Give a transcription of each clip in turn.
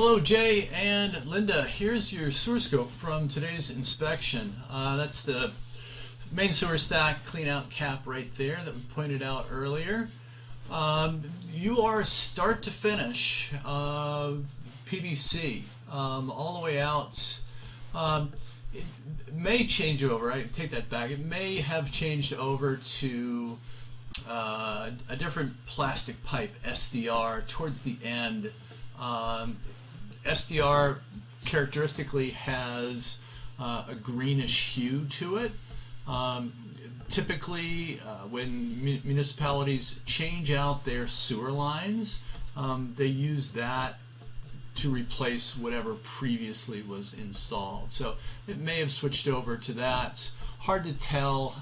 Hello, Jay and Linda. Here's your sewer scope from today's inspection. That's the main sewer stack clean out cap right there that we pointed out earlier. You are start to finish PVC all the way out. It may change over. I take that back. It may have changed over to a different plastic pipe, SDR, towards the end. SDR characteristically has a greenish hue to it. Typically, when municipalities change out their sewer lines, they use that to replace whatever previously was installed. So it may have switched over to that. Hard to tell,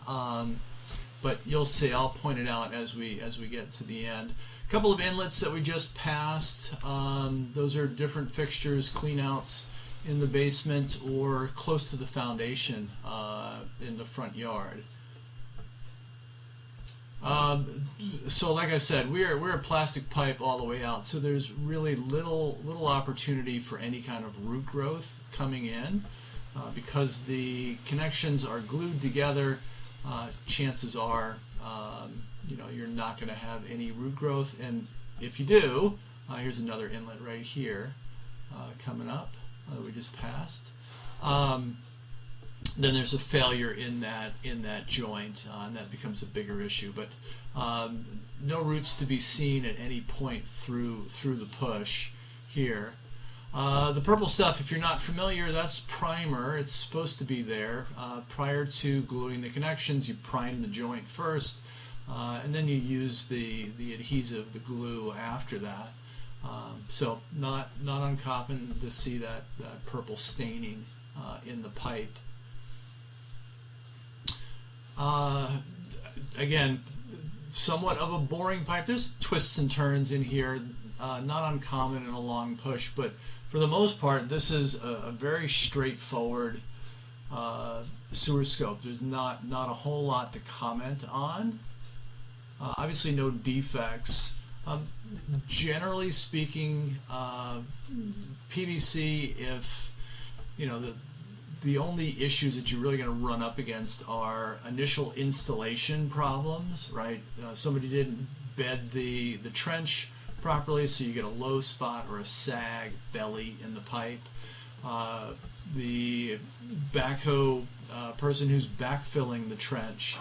but you'll see. I'll point it out as we get to the end. A couple of inlets that we just passed. Those are different fixtures, cleanouts in the basement or close to the foundation in the front yard. So like I said, we're a plastic pipe all the way out, so there's really little opportunity for any kind of root growth coming in because the connections are glued together. Chances are you're not going to have any root growth, and if you do, here's another inlet right here coming up that we just passed. Then there's a failure in that joint, and that becomes a bigger issue. But no roots to be seen at any point through the push here. The purple stuff, if you're not familiar, that's primer. It's supposed to be there. Prior to gluing the connections, you prime the joint first, and then you use the adhesive, the glue, after that. So not uncommon to see that purple staining in the pipe. Again, somewhat of a boring pipe. There's twists and turns in here, not uncommon in a long push, but for the most part, this is a very straightforward sewer scope. There's not a whole lot to comment on. Obviously, no defects. Generally speaking, PVC, if the only issues that you're really going to run up against are initial installation problems, right? Somebody didn't bed the trench properly, so you get a low spot or a sag belly in the pipe. The backhoe person who's backfilling the trench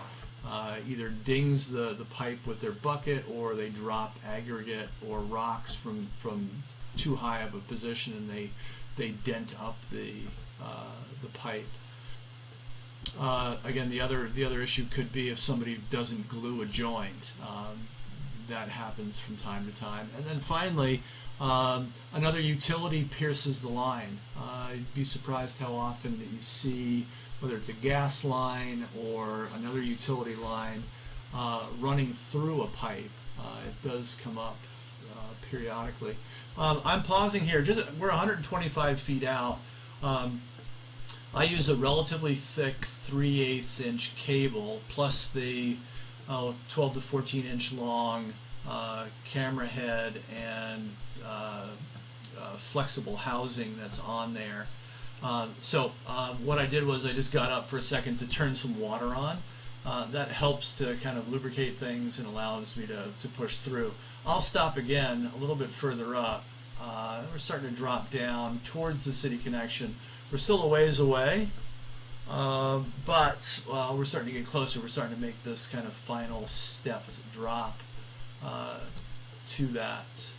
either dings the pipe with their bucket, or they drop aggregate or rocks from too high of a position, and they dent up the pipe. Again, the other issue could be if somebody doesn't glue a joint. That happens from time to time. And then finally, another utility pierces the line. You'd be surprised how often that you see, whether it's a gas line or another utility line, running through a pipe. It does come up periodically. I'm pausing here. We're 125 feet out. I use a relatively thick 3/8 inch cable plus the 12 to 14 inch long camera head and flexible housing that's on there. So what I did was I just got up for a second to turn some water on. That helps to kind of lubricate things and allows me to push through. I'll stop again a little bit further up. We're starting to drop down towards the city connection. We're still a ways away, but we're starting to get closer. We're starting to make this kind of final step drop to that.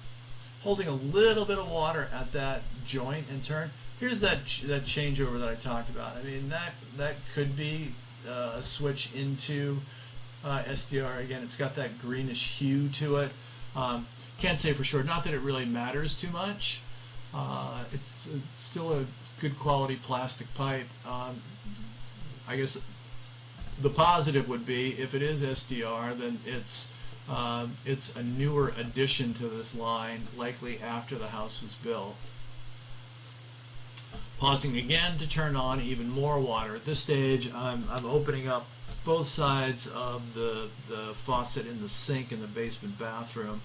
Holding a little bit of water at that joint and turn. Here's that changeover that I talked about. I mean, that could be a switch into SDR. Again, it's got that greenish hue to it. Can't say for sure. Not that it really matters too much. It's still a good quality plastic pipe. I guess the positive would be if it is SDR, then it's a newer addition to this line, likely after the house was built. Pausing again to turn on even more water. At this stage, I'm opening up both sides of the faucet in the sink in the basement bathroom.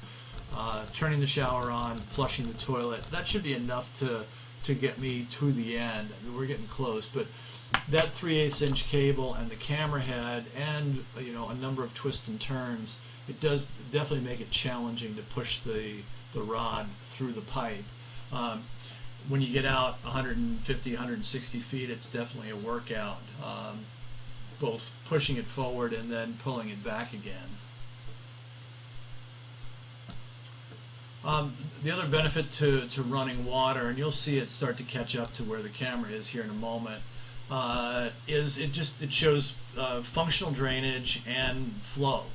turning the shower on, flushing the toilet. That should be enough to get me to the end. I mean, we're getting close, but that 3/8 inch cable and the camera head and a number of twists and turns, it does definitely make it challenging to push the rod through the pipe. When you get out 150, 160 feet, it's definitely a workout, both pushing it forward and then pulling it back again. The other benefit to running water, and you'll see it start to catch up to where the camera is here in a moment, is it shows functional drainage and flow.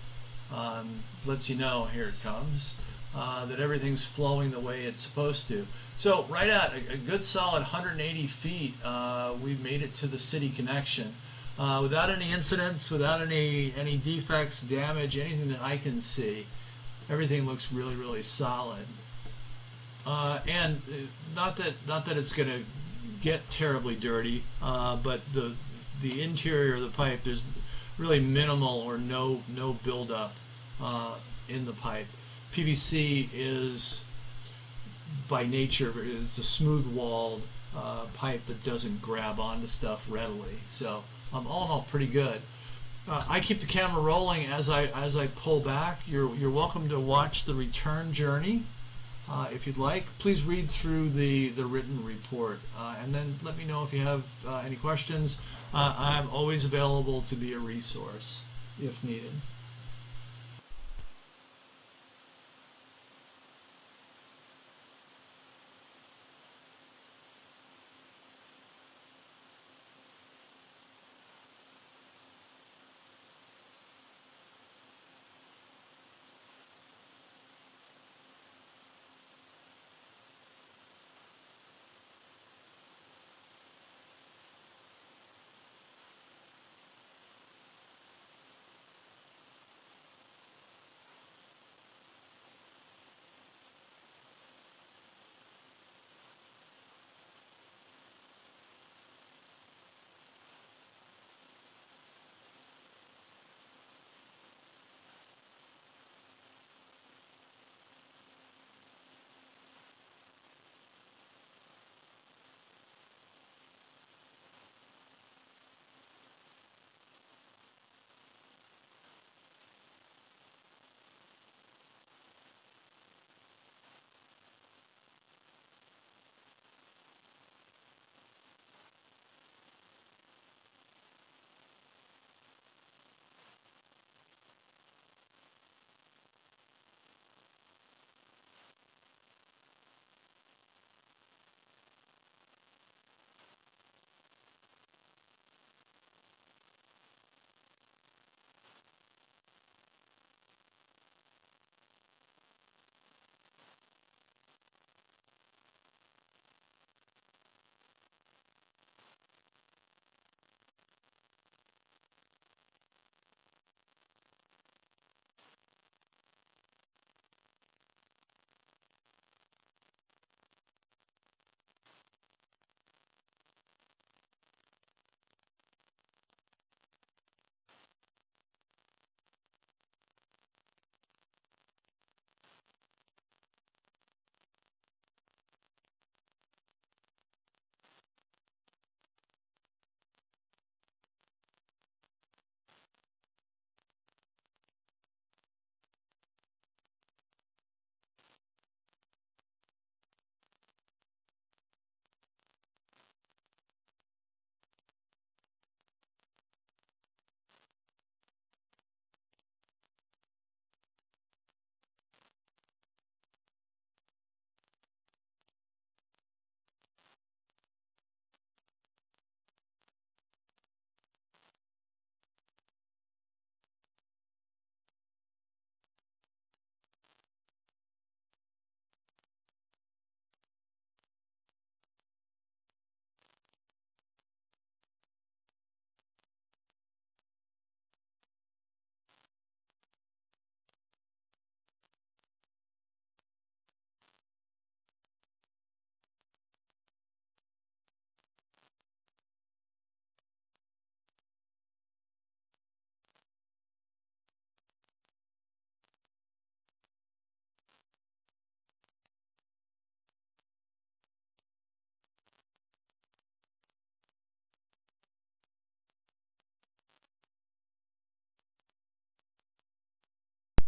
Lets you know, here it comes, that everything's flowing the way it's supposed to. So right at a good solid 180 feet, we've made it to the city connection without any incidents, without any defects, damage, anything that I can see. Everything looks really, really solid, and not that it's going to get terribly dirty, but the interior of the pipe, there's really minimal or no buildup in the pipe. PVC is by nature, it's a smooth-walled pipe that doesn't grab onto stuff readily. So all in all, pretty good. I keep the camera rolling as I pull back. You're welcome to watch the return journey if you'd like. Please read through the written report and then let me know if you have any questions. I'm always available to be a resource if needed.